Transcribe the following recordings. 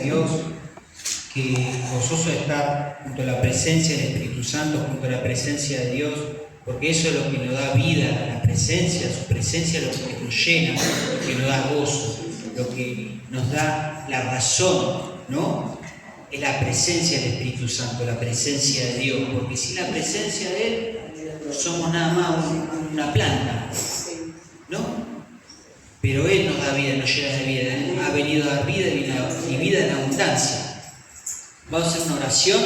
Dios, que gozoso estar junto a la presencia del Espíritu Santo, junto a la presencia de Dios, porque eso es lo que nos da vida, la presencia, su presencia es lo que nos llena, lo que nos da gozo, lo que nos da la razón, ¿no? Es la presencia del Espíritu Santo, la presencia de Dios, porque sin la presencia de Él somos nada más una planta, ¿no? Pero Él nos da vida, nos llena de vida. Él ha venido a dar vida y vida en abundancia. Vamos a hacer una oración,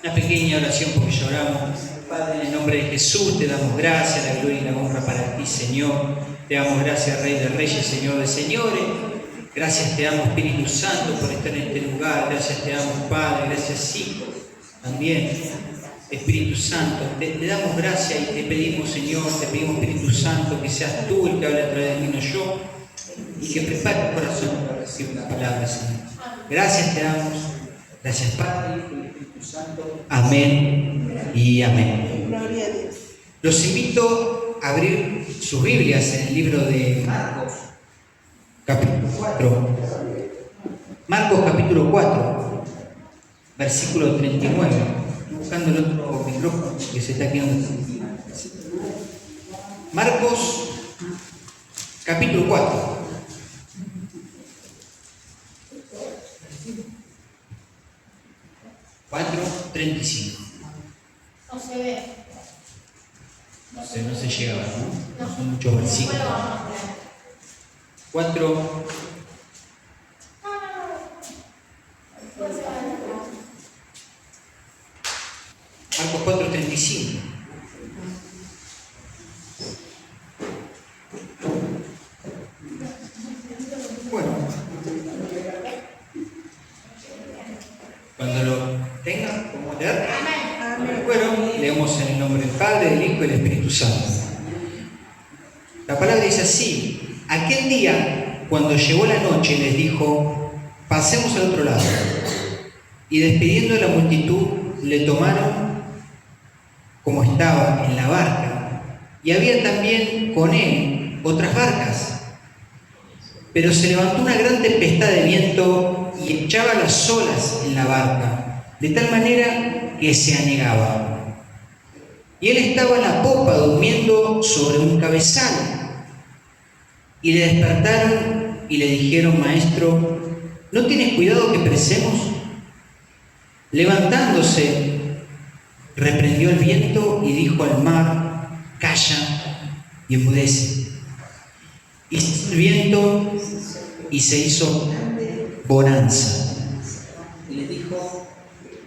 una pequeña oración porque ya oramos. Padre, en el nombre de Jesús te damos gracias, la gloria y la honra para ti, Señor. Te damos gracias, Rey de Reyes, Señor de Señores. Gracias te damos, Espíritu Santo, por estar en este lugar. Gracias te damos, Padre. Gracias, Hijo, también. Espíritu Santo, te damos gracias y te pedimos, Señor, te pedimos, Espíritu Santo, que seas tú el que hable a través de mí, no yo, y que prepare el corazón para recibir la palabra, Señor. Gracias te damos. Gracias, Padre, Hijo y Espíritu Santo. Amén y amén. Gloria a Dios. Los invito a abrir sus Biblias en el libro de Marcos, capítulo 4. Marcos, capítulo 4, versículo 39. Buscando el otro micrófono que se está quedando. Marcos, capítulo 4. No se ve. No se llega, ¿no? No son muchos versículos. 4. Marcos 4:35. Bueno, cuando lo tengan, ¿podemos leer? Bueno, leemos en el nombre del Padre, del Hijo y del Espíritu Santo. La palabra dice así: aquel día, cuando llegó la noche, les dijo: pasemos al otro lado. Y despidiendo a la multitud, le tomaron como estaba en la barca, y había también con él otras barcas. Pero se levantó una gran tempestad de viento y echaba las olas en la barca, de tal manera que se anegaba. Y él estaba en la popa durmiendo sobre un cabezal. Y le despertaron y le dijeron: Maestro, ¿no tienes cuidado que perecemos? Levantándose, reprendió el viento y dijo al mar: calla y enmudece. Y el viento y se hizo bonanza. Y le dijo: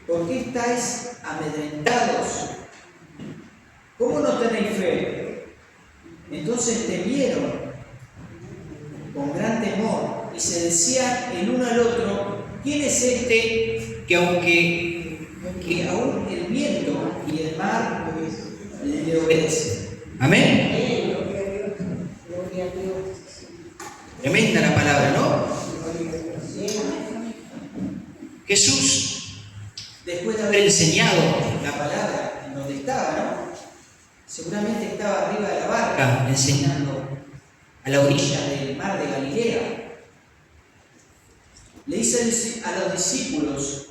¿por qué estáis amedrentados? ¿Cómo no tenéis fe? Entonces temieron con gran temor y se decían el uno al otro: ¿quién es este que aún el viento y el mar le obedecen? Amén. Gloria a Dios. Tremenda la palabra, ¿no? Jesús, después de haber enseñado la palabra en donde estaba, ¿no? Seguramente estaba arriba de la barca enseñando a la orilla del mar de Galilea. Le dice a los discípulos: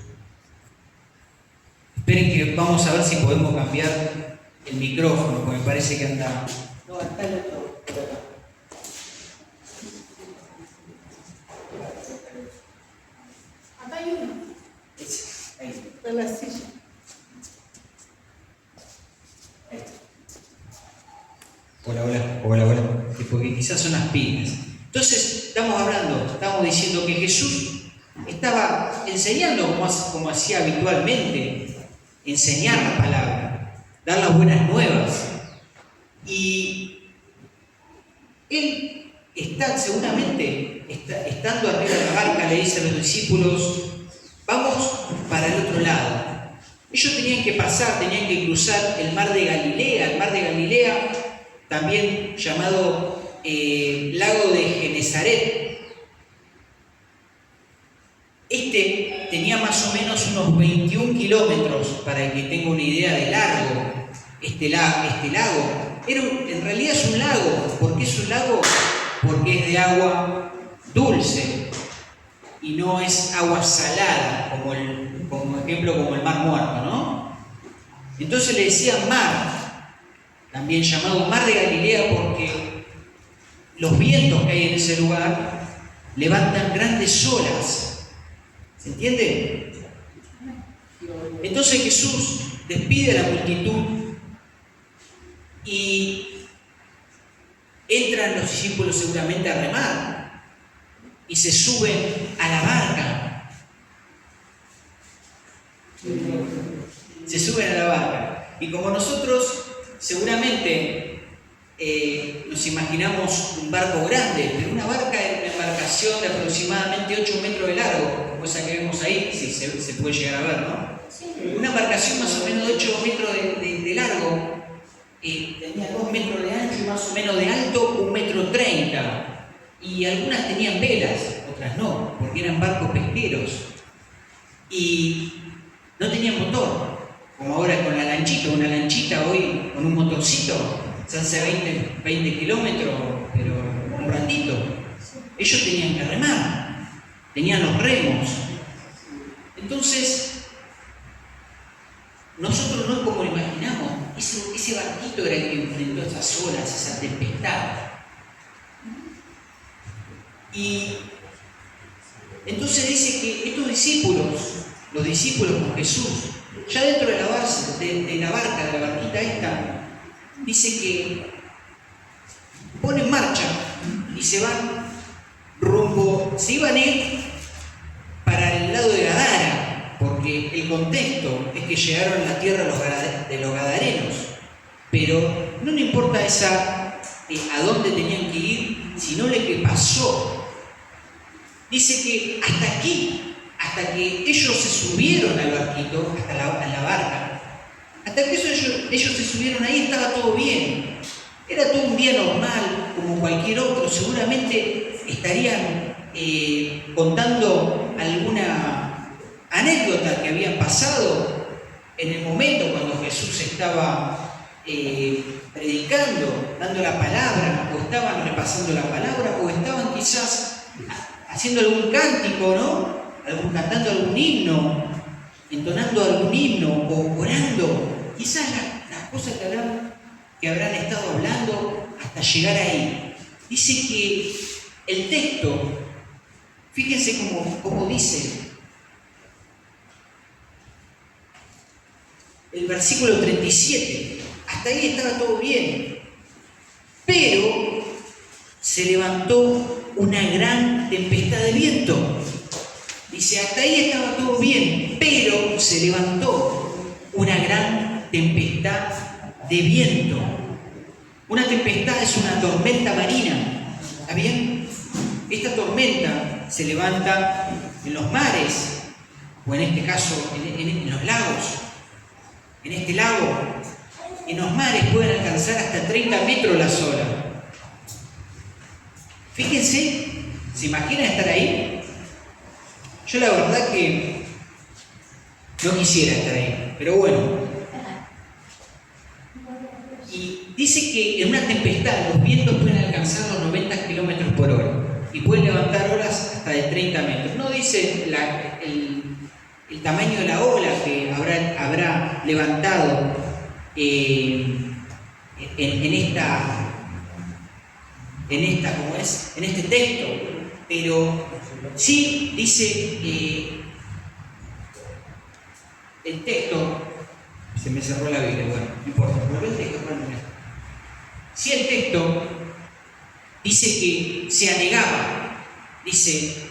esperen que vamos a ver si podemos cambiar el micrófono, porque me parece que anda... No, hasta el otro. Acá hay uno. Ahí. De la silla. Hola. Porque quizás son las pilas. Entonces, estamos diciendo que Jesús estaba enseñando como hacía habitualmente, enseñar la palabra, dar las buenas nuevas. Y él seguramente estando arriba de la barca, le dice a los discípulos: vamos para el otro lado. Ellos tenían que cruzar el mar de Galilea, también llamado lago de Genesaret. Este tenía más o menos unos 21 kilómetros, para que tenga una idea de largo. Este lago en realidad es un lago. ¿Por qué es un lago? Porque es de agua dulce. y no es agua salada, como ejemplo como el Mar Muerto, ¿no? Entonces le decían mar, también llamado Mar de Galilea, porque los vientos que hay en ese lugar levantan grandes olas. ¿Se entiende? Entonces Jesús despide a la multitud y entran los discípulos seguramente a remar y se suben a la barca. Se suben a la barca. Y como nosotros seguramente nos imaginamos un barco grande, pero una barca es una embarcación de aproximadamente 8 metros de largo, como esa que vemos ahí, sí, se puede llegar a ver, ¿no? Una embarcación más o menos de 8 metros de largo, tenía 2 metros de ancho y más o menos de alto 1,30 m. Y algunas tenían velas, otras no, porque eran barcos pesqueros. Y no tenían motor, como ahora con la lanchita. Una lanchita hoy con un motorcito se hace 20 kilómetros, pero un ratito. Ellos tenían que remar, tenían los remos. Entonces, nosotros no es como lo imaginamos. Ese barquito era el que enfrentó esas olas, esa tempestad. Y entonces dice que estos discípulos, los discípulos con Jesús, ya dentro de la barca, de la barquita esta, dice que ponen marcha y se van se iban a ir para el lado de Gadara, porque el contexto es que llegaron a la tierra de los gadarenos, pero no le importa a dónde tenían que ir, sino lo que pasó. Dice que hasta que ellos se subieron al barquito, a la barca, hasta que ellos se subieron ahí, estaba todo bien. Era todo un día normal, como cualquier otro. Seguramente estarían contando alguna anécdota que habían pasado en el momento cuando Jesús estaba predicando, dando la palabra, o estaban repasando la palabra, o estaban quizás haciendo algún cántico, ¿no? Cantando algún himno, entonando algún himno, o orando. Quizás las cosas que habrán estado hablando hasta llegar ahí. Dice que el texto, fíjense cómo dice, el versículo 37, hasta ahí estaba todo bien, pero se levantó una gran tempestad de viento. Dice, hasta ahí estaba todo bien, pero se levantó una gran tempestad de viento. Una tempestad es una tormenta marina, ¿está bien? Esta tormenta se levanta en los mares, o en este caso en los lagos. En este lago, en los mares pueden alcanzar hasta 30 metros las olas. Fíjense, ¿se imaginan estar ahí? Yo la verdad que no quisiera estar ahí, pero bueno. Y dice que en una tempestad los vientos pueden alcanzar los 90 kilómetros por hora y pueden levantar olas hasta de 30 metros. No dice el tamaño de la ola que habrá levantado en este texto, pero sí dice el texto. Se me cerró la Biblia, bueno, no importa, volvé el texto. Si el texto dice que se anegaba, dice,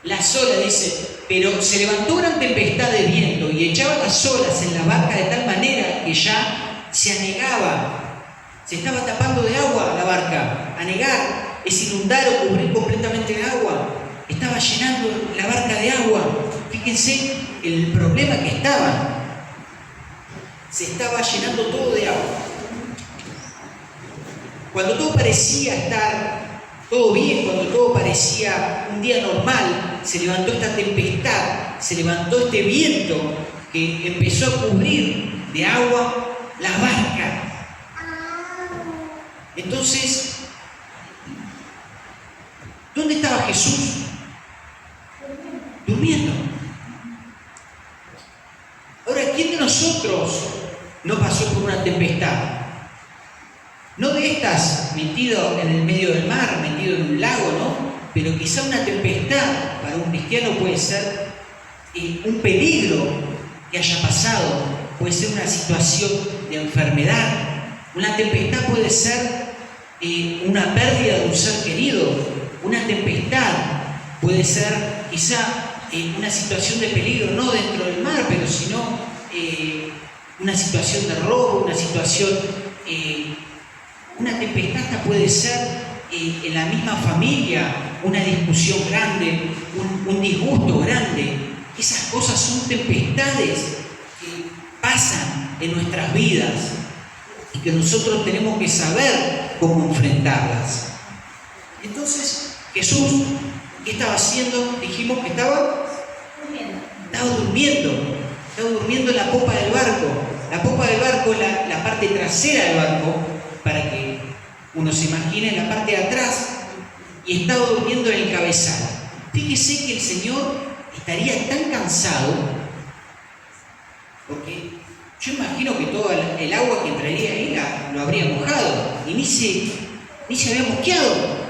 las olas, dice, pero se levantó gran tempestad de viento y echaba las olas en la barca de tal manera que ya se anegaba, se estaba tapando de agua la barca. Anegar es inundar o cubrir completamente de agua. Estaba llenando la barca de agua. Fíjense el problema que estaban. Se estaba llenando todo de agua. Cuando todo parecía estar todo bien, cuando todo parecía un día normal, se levantó esta tempestad, se levantó este viento que empezó a cubrir de agua la barca. Entonces, ¿Dónde estaba Jesús? Durmiendo. Ahora, ¿quién de nosotros no pasó por una tempestad? No de estas metido en el medio del mar, metido en un lago, ¿no? Pero quizá una tempestad para un cristiano puede ser un peligro que haya pasado, puede ser una situación de enfermedad. Una tempestad puede ser una pérdida de un ser querido. Una tempestad puede ser quizá una situación de peligro, no dentro del mar, pero sino una situación de robo, una situación... Una tempestad puede ser en la misma familia, una discusión grande, un disgusto grande. Esas cosas son tempestades que pasan en nuestras vidas y que nosotros tenemos que saber cómo enfrentarlas. Entonces, Jesús, ¿qué estaba haciendo? Dijimos que estaba durmiendo en la popa del barco. La popa del barco es la parte trasera del barco, para que uno se imagine en la parte de atrás, y estaba durmiendo en el cabezal. Fíjese que el Señor estaría tan cansado, porque yo imagino que todo el agua que entraría ahí lo habría mojado, y ni se había mosqueado.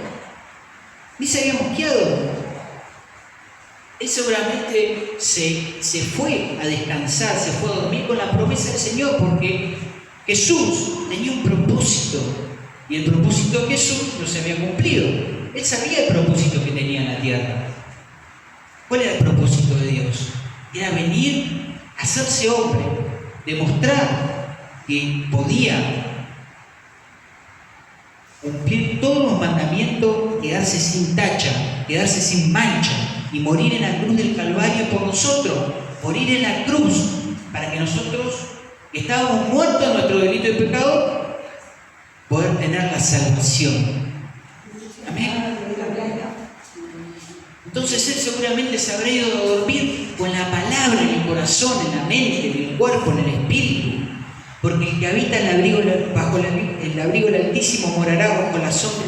Él seguramente se fue a descansar, se fue a dormir con la promesa del Señor, porque Jesús tenía un propósito, y el propósito de Jesús no se había cumplido. Él sabía el propósito que tenía en la tierra. ¿Cuál era el propósito de Dios? Era venir a hacerse hombre, demostrar que podía cumplir todos los mandamientos, quedarse sin tacha, quedarse sin mancha, y morir en la cruz del Calvario por nosotros, morir en la cruz, para que nosotros, que estábamos muertos en nuestro delito y pecado, poder tener la salvación. Amén. Entonces él seguramente se habrá ido a dormir con la palabra en el corazón, en la mente, en el cuerpo, en el espíritu. Porque el que habita en el abrigo del Altísimo morará bajo la sombra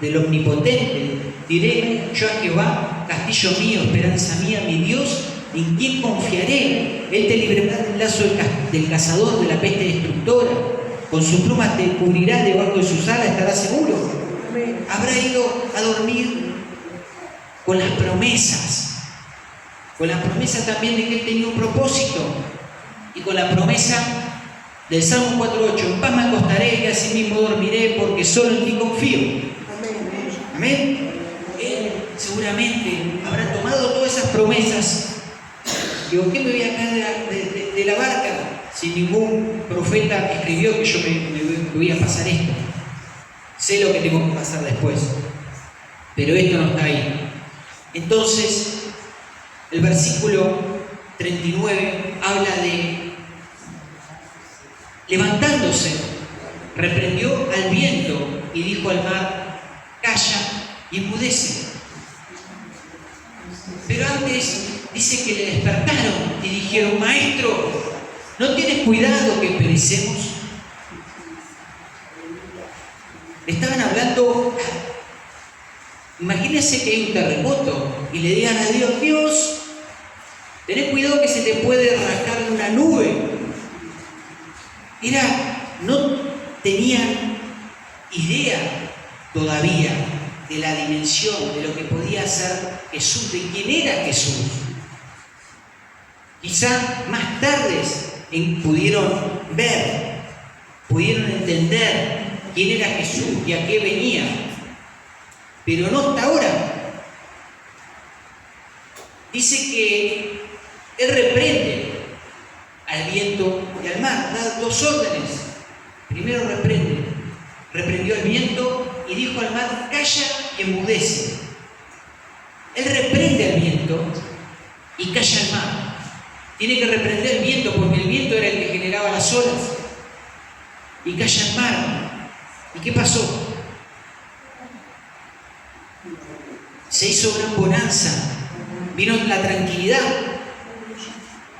del Omnipotente. Diré yo a Jehová, castillo mío, esperanza mía, mi Dios, ¿en quién confiaré? Él te librará del lazo del cazador, de la peste destructora. Con su pluma te cubrirá, debajo de sus alas estarás seguro. Habrá ido a dormir con las promesas. Con la promesa también de que él tenía un propósito. Y con la promesa del Salmo 4.8. En paz me acostaré y así mismo dormiré, porque solo en ti confío. Amén. Él seguramente habrá tomado todas esas promesas. Digo, ¿qué me voy a caer de la barca si ningún profeta escribió que yo me voy a pasar esto? Sé lo que tengo que pasar después, pero esto no está ahí. Entonces, el versículo 39 habla de levantándose, reprendió al viento y dijo al mar, calla y enmudece. Pero antes dice que le despertaron y dijeron, maestro, ¿no tienes cuidado que perecemos? Le estaban hablando, imagínense que hay un terremoto y le digan a Dios, Dios, tenés cuidado que se te puede rascar una nube. No tenían idea todavía de la dimensión, de lo que podía hacer Jesús, de quién era Jesús. Quizá más tarde pudieron ver, pudieron entender quién era Jesús y a qué venía, pero no hasta ahora. Dice que Él reprende al viento y al mar, da dos órdenes. Primero reprendió al viento y dijo al mar, calla y enmudece. Él reprende al viento y calla al mar. Tiene que reprender el viento porque el viento era el que generaba las olas. Y calla al mar. ¿Y qué pasó? Se hizo gran bonanza. Vino la tranquilidad.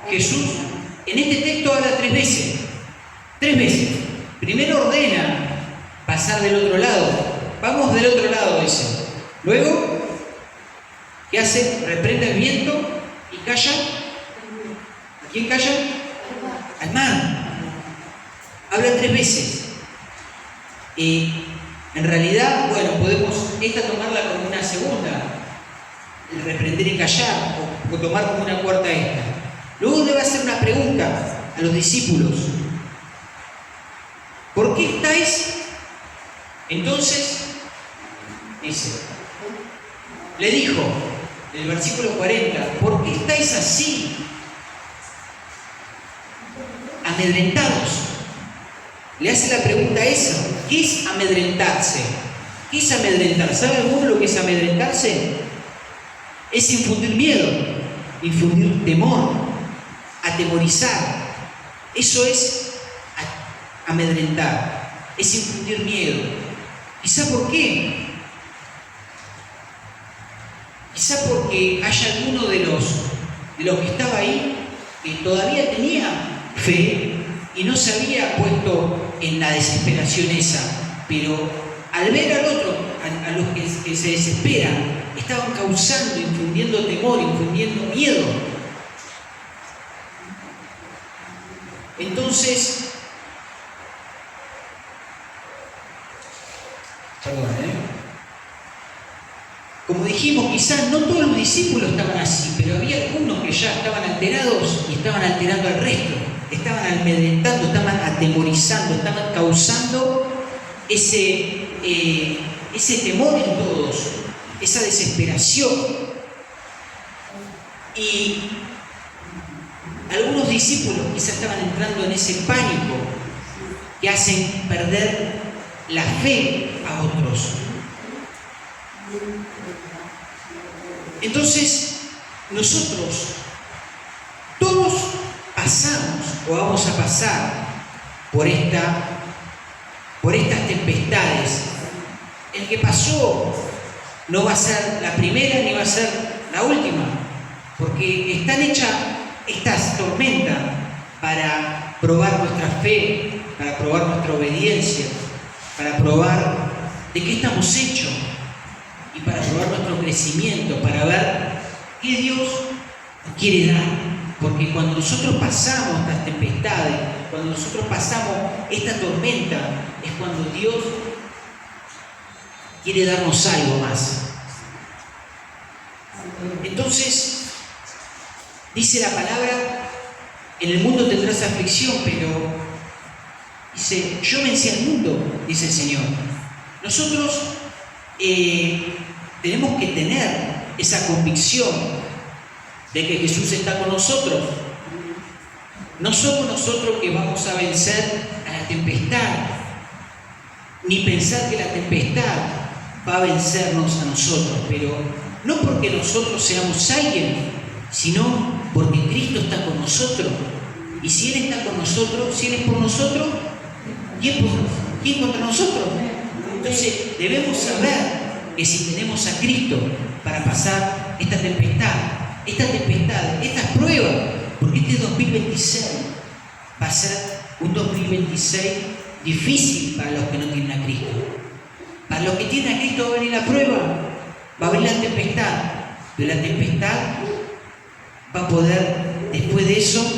Jesús en este texto habla tres veces. Primero ordena pasar del otro lado. Vamos del otro lado, dice. Luego ¿Qué hace? Reprende el viento y calla. ¿A quién calla? Al mar. Habla 3 veces. En realidad, bueno, podemos esta tomarla como una segunda, el reprender y callar, o tomar como una cuarta esta. Luego le va a hacer una pregunta a los discípulos. ¿Por qué estáis? Entonces, dice, le dijo, en el versículo 40, ¿por qué estáis así? Amedrentados. Le hace la pregunta esa. ¿Qué es amedrentarse? ¿Qué es amedrentar? ¿Sabe alguno lo que es amedrentarse? Es infundir miedo, infundir temor, atemorizar. Eso es amedrentar, es infundir miedo. ¿Quizá por qué? Quizá porque hay alguno de los que estaba ahí que todavía tenía fe y no se había puesto en la desesperación esa, pero al ver al otro, a los que se desesperan, estaban causando, infundiendo temor, infundiendo miedo. Entonces, como dijimos, quizás no todos los discípulos estaban así, pero había algunos que ya estaban alterados y estaban alterando al resto. Estaban amedrentando, estaban atemorizando, estaban causando ese temor en todos, esa desesperación. Y algunos discípulos quizás estaban entrando en ese pánico que hacen perder la fe a otros. Entonces, nosotros todos pasamos o vamos a pasar por estas tempestades. El que pasó no va a ser la primera ni va a ser la última, porque están hechas estas tormentas para probar nuestra fe, para probar nuestra obediencia, para probar de qué estamos hechos y para probar nuestro crecimiento, para ver qué Dios nos quiere dar. Porque cuando nosotros pasamos estas tempestades, cuando nosotros pasamos esta tormenta, es cuando Dios quiere darnos algo más. Entonces, dice la palabra, en el mundo tendrás aflicción, pero dice, yo vencí al mundo, dice el Señor. Nosotros tenemos que tener esa convicción de que Jesús está con nosotros. No somos nosotros que vamos a vencer a la tempestad, ni pensar que la tempestad va a vencernos a nosotros, pero no porque nosotros seamos alguien, sino porque Cristo está con nosotros. Y si Él está con nosotros, si Él es por nosotros, ¿quién contra nosotros? Entonces debemos saber que si tenemos a Cristo para pasar esta tempestad, estas pruebas, porque este 2026 va a ser un 2026 difícil para los que no tienen a Cristo. Para los que tienen a Cristo va a venir la prueba, va a venir la tempestad, pero la tempestad va a poder, después de eso,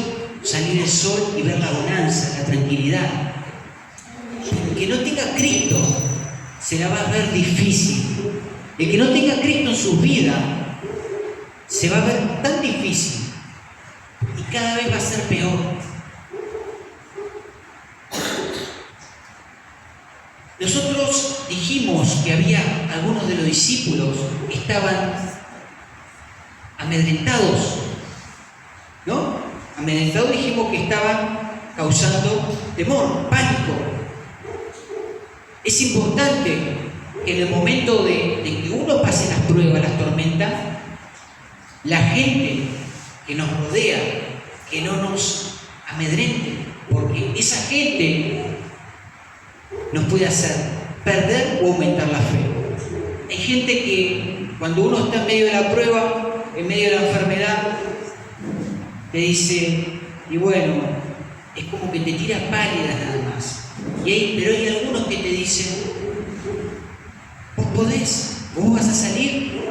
salir el sol y ver la bonanza, la tranquilidad. El que no tenga a Cristo se la va a ver difícil. El que no tenga a Cristo en su vida se va a ver tan difícil y cada vez va a ser peor. Nosotros dijimos que había algunos de los discípulos que estaban amedrentados, ¿no? Amedrentados dijimos que estaban causando temor, pánico. Es importante que en el momento de que uno pase las pruebas, las tormentas, la gente que nos rodea, que no nos amedrente, porque esa gente nos puede hacer perder o aumentar la fe. Hay gente que cuando uno está en medio de la prueba, en medio de la enfermedad, te dice, y bueno, es como que te tira pálida nada más. Pero hay algunos que te dicen, vos podés, vos vas a salir,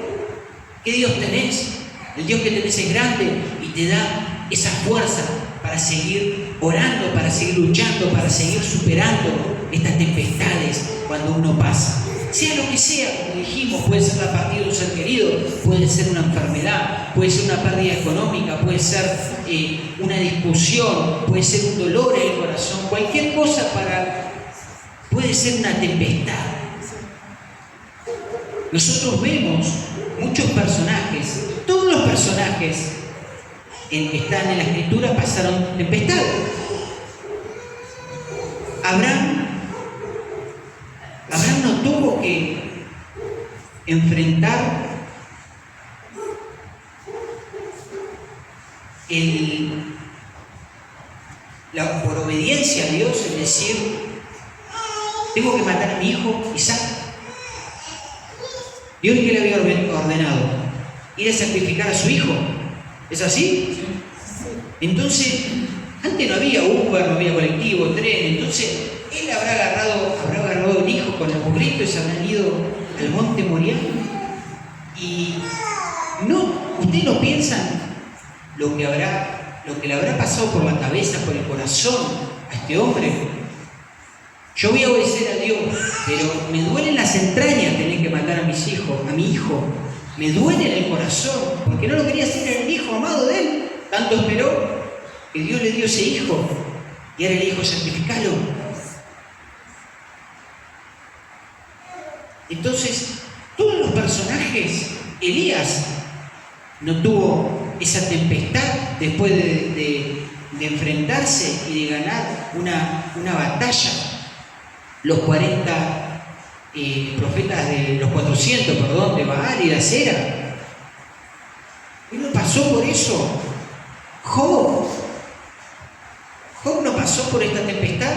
¿Qué Dios tenés? El Dios que tenés es grande y te da esa fuerza para seguir orando, para seguir luchando, para seguir superando estas tempestades cuando uno pasa. Sea lo que sea, como dijimos, puede ser la partida de un ser querido, puede ser una enfermedad, puede ser una pérdida económica, puede ser una discusión, puede ser un dolor en el corazón, cualquier cosa puede ser una tempestad. Nosotros vemos muchos personajes, todos los personajes que están en la Escritura pasaron tempestades. Abraham no tuvo que enfrentar por obediencia a Dios, es decir, tengo que matar a mi hijo Isaac. Dios que le había ordenado ir a sacrificar a su hijo. ¿Es así? Entonces, antes no había Uber, no había colectivo, tren, entonces él habrá agarrado un hijo con el burrito y se habrán ido al monte Moriah. Y no, ustedes no piensan lo que le habrá pasado por la cabeza, por el corazón a este hombre. Yo voy a obedecer a Dios, pero me duele en las entrañas tener que matar a mi hijo. Me duele en el corazón, porque no lo quería hacer, era el hijo amado de él. Tanto esperó que Dios le dio ese hijo. Y ahora le dijo, sacrificalo. Entonces, todos los personajes, Elías no tuvo esa tempestad después de enfrentarse y de ganar una batalla. Los 40 profetas los 400, de Baal y de Acera. Él no pasó por eso. Job no pasó por esta tempestad.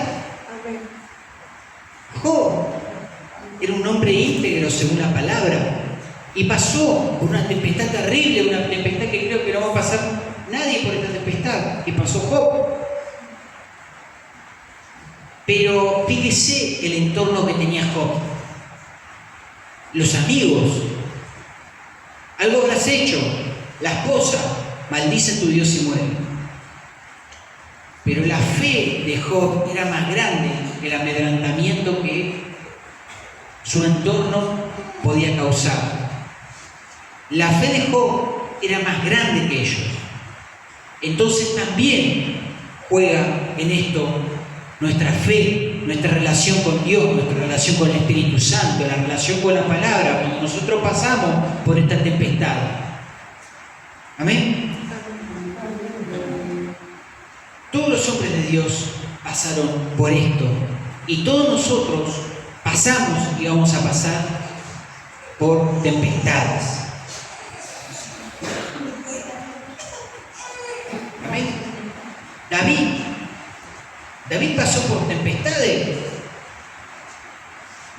Job era un hombre íntegro según la palabra y pasó por una tempestad terrible, una tempestad que creo que no va a pasar nadie por esta tempestad que pasó Job. Pero fíjese el entorno que tenía Job. Los amigos. Algo habrás hecho. La esposa. Maldice a tu Dios y muere. Pero la fe de Job era más grande que el amedrentamiento que su entorno podía causar. La fe de Job era más grande que ellos. Entonces también juega en esto nuestra fe, nuestra relación con Dios, nuestra relación con el Espíritu Santo, la relación con la palabra, cuando nosotros pasamos por esta tempestad. Amén. Todos los hombres de Dios pasaron por esto y todos nosotros pasamos y vamos a pasar por tempestades. Amén. David pasó por tempestades.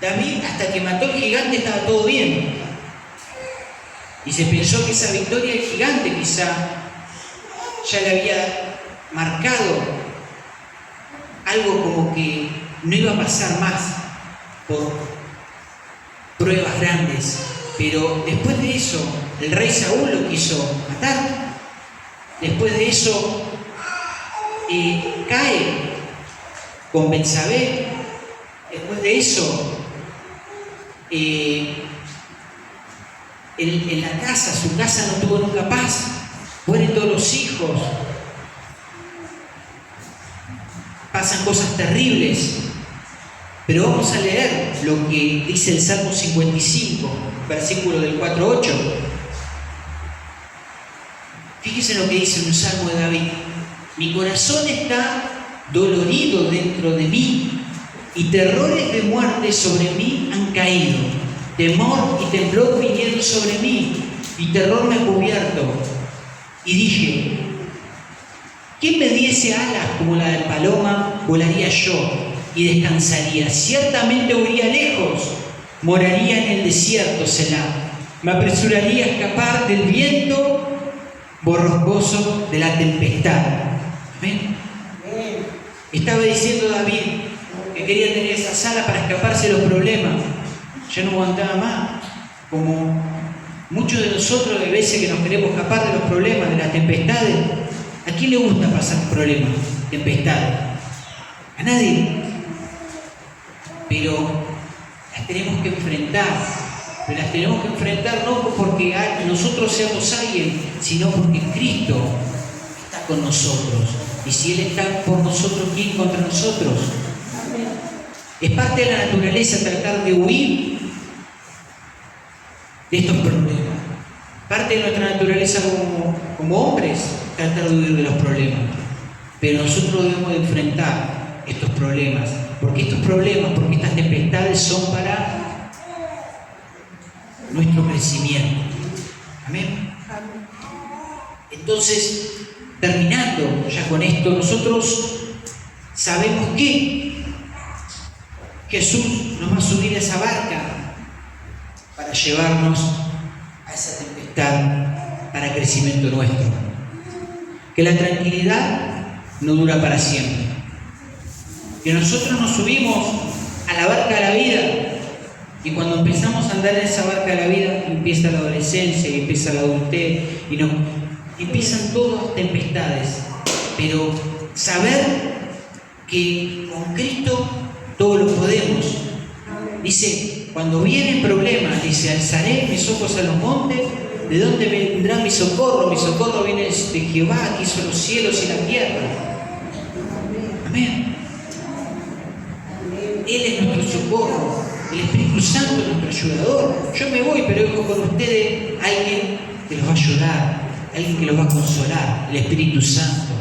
David, hasta que mató al gigante, estaba todo bien. Y se pensó que esa victoria del gigante quizá ya le había marcado algo como que no iba a pasar más por pruebas grandes. Pero después de eso, el rey Saúl lo quiso matar. Después de eso, cae con Betsabé. Después de eso, en la casa, su casa no tuvo nunca paz. Mueren todos los hijos. Pasan cosas terribles. Pero vamos a leer lo que dice el Salmo 55, versículo del 4 al 8. Fíjense lo que dice en un salmo de David. Mi corazón está dolorido dentro de mí, y terrores de muerte sobre mí han caído. Temor y temblor vinieron sobre mí, y terror me ha cubierto. Y dije, ¿quién me diese alas como la del paloma? Volaría yo y descansaría. Ciertamente huiría lejos, moraría en el desierto, Selah. Me apresuraría a escapar del viento borrascoso de la tempestad. ¿Ven? Estaba diciendo David que quería tener esa sala para escaparse de los problemas. Ya no aguantaba más. Como Muchos de nosotros, de veces que nos queremos escapar de los problemas, de las tempestades, ¿a quién le gusta pasar problemas, tempestades? A nadie. Pero las tenemos que enfrentar. Pero las tenemos que enfrentar no porque nosotros seamos alguien, sino porque Cristo está con nosotros. Y si Él está por nosotros, ¿quién contra nosotros? Es parte de la naturaleza tratar de huir de estos problemas. Parte de nuestra naturaleza como hombres, tratar de huir de los problemas. Pero nosotros debemos de enfrentar estos problemas, porque estas tempestades son para nuestro crecimiento. Amén. Entonces, terminando ya con esto, nosotros sabemos que Jesús nos va a subir a esa barca para llevarnos a esa tempestad para crecimiento nuestro. Que la tranquilidad no dura para siempre. Que nosotros nos subimos a la barca de la vida y cuando empezamos a andar en esa barca de la vida empieza la adolescencia y empieza la adultez y empiezan todas tempestades. Pero saber que con Cristo todo lo podemos. Dice, cuando vienen problemas, dice, alzaré mis ojos a los montes, ¿de dónde vendrá mi socorro? Mi socorro viene de Jehová, que hizo los cielos y la tierra. Amén. Él es nuestro socorro, el Espíritu Santo es nuestro ayudador. Yo me voy, pero dejo con ustedes alguien que los va a ayudar, alguien que los va a consolar, el Espíritu Santo.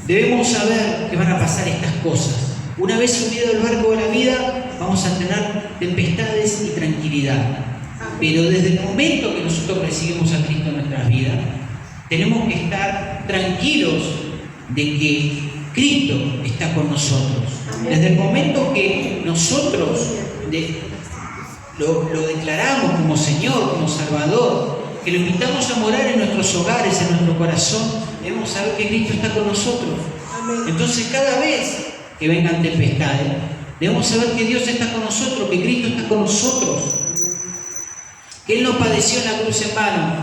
Debemos saber que van a pasar estas cosas. Una vez subido al barco de la vida, vamos a tener tempestades y tranquilidad. Pero desde el momento que nosotros recibimos a Cristo en nuestras vidas, tenemos que estar tranquilos de que Cristo está con nosotros. Desde el momento que nosotros lo declaramos como Señor, como Salvador, que lo invitamos a morar en nuestros hogares, en nuestro corazón, debemos saber que Cristo está con nosotros. Entonces, cada vez que vengan tempestades, debemos saber que Dios está con nosotros, que Cristo está con nosotros, que Él no padeció en la cruz en vano,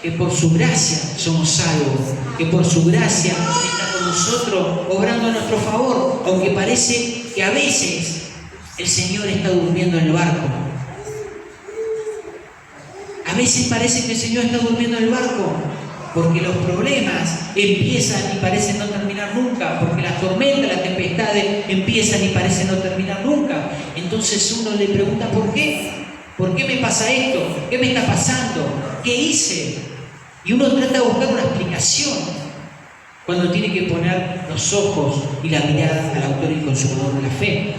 que por su gracia somos salvos, que por su gracia está con nosotros, obrando a nuestro favor, aunque parece que a veces el Señor está durmiendo en el barco. A veces parece que el Señor está durmiendo en el barco, porque los problemas empiezan y parecen no terminar nunca, porque las tormentas, las tempestades empiezan y parecen no terminar nunca. Entonces uno le pregunta, ¿por qué? ¿Por qué me pasa esto? ¿Qué me está pasando? ¿Qué hice? Y uno trata de buscar una explicación cuando tiene que poner los ojos y la mirada al autor y consumador de la fe.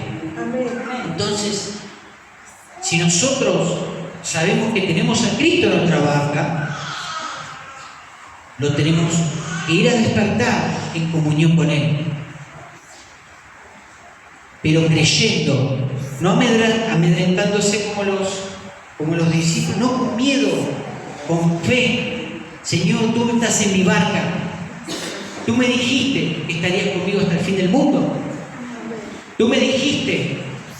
Entonces, si nosotros sabemos que tenemos a Cristo en nuestra barca, lo tenemos que ir a despertar en comunión con Él. Pero creyendo, no amedrentándose como los discípulos, no con miedo, con fe. Señor, tú estás en mi barca. Tú me dijiste que estarías conmigo hasta el fin del mundo. Tú me dijiste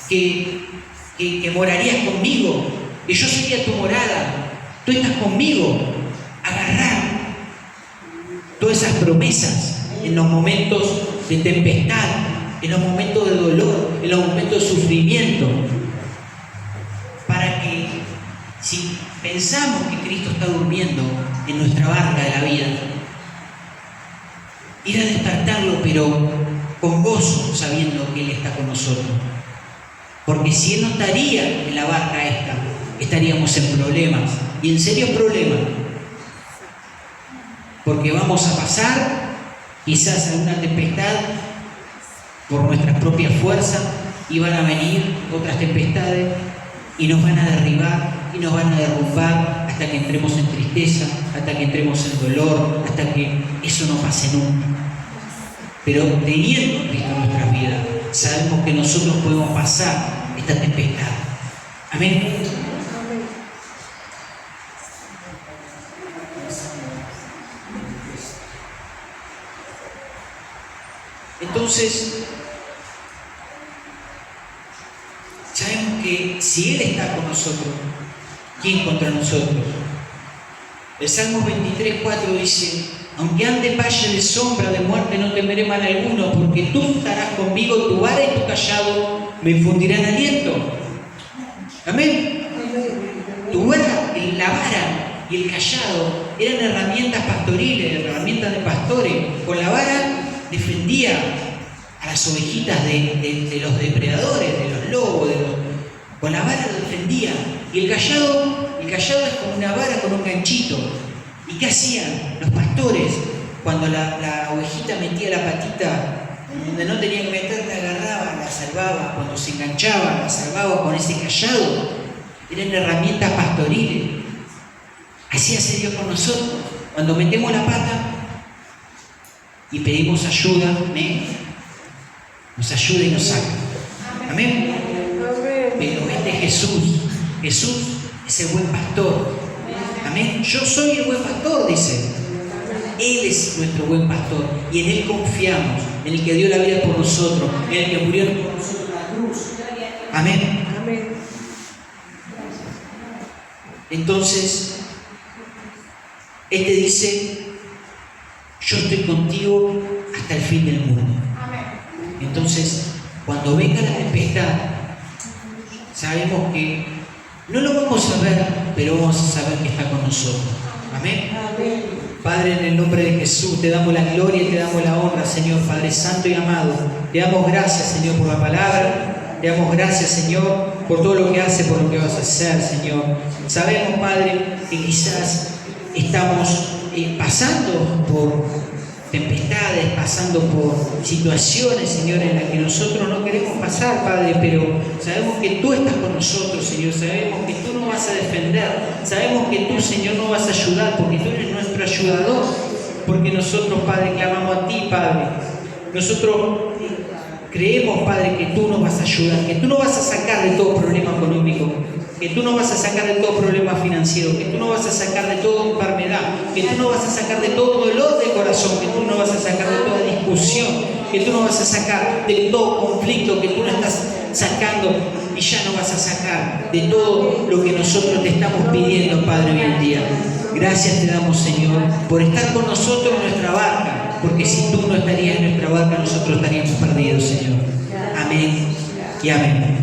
que morarías conmigo, que yo sería tu morada. Tú estás conmigo. Agarrar todas esas promesas en los momentos de tempestad, en los momentos de dolor, en los momentos de sufrimiento, para que si pensamos que Cristo está durmiendo en nuestra barca de la vida, ir a despertarlo, pero con gozo, sabiendo que Él está con nosotros. Porque si Él no estaría en la barca esta, estaríamos en problemas, y en serios problemas. Porque vamos a pasar quizás alguna tempestad por nuestras propias fuerzas, y van a venir otras tempestades y nos van a derribar y nos van a derrumbar hasta que entremos en tristeza, hasta que entremos en dolor, hasta que eso no pase nunca. Pero teniendo a Cristo en nuestras vidas, sabemos que nosotros podemos pasar esta tempestad. Amén. Entonces, sabemos que si Él está está con nosotros? ¿Quién contra nosotros? El Salmo 23:4 dice: aunque ande valle de sombra de muerte, no temeré mal alguno, porque tú estarás conmigo, tu vara y tu callado me infundirán aliento. Amén. Tu vara, la vara y el callado eran herramientas pastoriles, herramientas de pastores. Con la vara defendía a las ovejitas de los depredadores, de los lobos, con la vara lo defendía. Y el callado es como una vara con un ganchito. ¿Y qué hacían los pastores? Cuando la ovejita metía la patita donde no tenía que meter, la agarraba, la salvaba. Cuando se enganchaba, la salvaba con ese callado. Eran herramientas pastoriles. Así hace Dios con nosotros. Cuando metemos la pata y pedimos ayuda, ¿eh? Nos ayuda y nos saca. Amén. Pero este Jesús es el buen pastor. Amén. Yo soy el buen pastor, dice. Él es nuestro buen pastor y en Él confiamos, en el que dio la vida por nosotros, en el que murió por nosotros en la cruz. Amén. Entonces, Él te dice: yo estoy contigo hasta el fin del mundo. Entonces, cuando venga la tempestad, sabemos que no lo vamos a ver, pero vamos a saber que está con nosotros. Amén. Padre, en el nombre de Jesús, te damos la gloria y te damos la honra, Señor, Padre Santo y amado. Te damos gracias, Señor, por la palabra. Te damos gracias, Señor, por todo lo que hace, por lo que vas a hacer, Señor. Sabemos, Padre, que quizás estamos pasando por tempestades, pasando por situaciones, Señor, en las que nosotros no queremos pasar, Padre, pero sabemos que tú estás con nosotros, Señor. Sabemos que tú nos vas a defender. Sabemos que tú, Señor, nos vas a ayudar, porque tú eres nuestro ayudador. Porque nosotros, Padre, clamamos a ti, Padre. Nosotros creemos, Padre, que tú nos vas a ayudar, que tú nos vas a sacar de todo problema económico, que tú nos vas a sacar de todo problema financiero, que tú nos vas a sacar de toda enfermedad, que tú nos vas a sacar de todo dolor de corazón, que tú nos vas a sacar de toda discusión, que tú nos vas a sacar de todo conflicto, que tú nos estás sacando y ya nos vas a sacar de todo lo que nosotros te estamos pidiendo, Padre, hoy en día. Gracias te damos, Señor, por estar con nosotros en nuestra barca, porque si tú no estarías en nuestra barca, nosotros estaríamos perdidos, Señor. Amén y amén.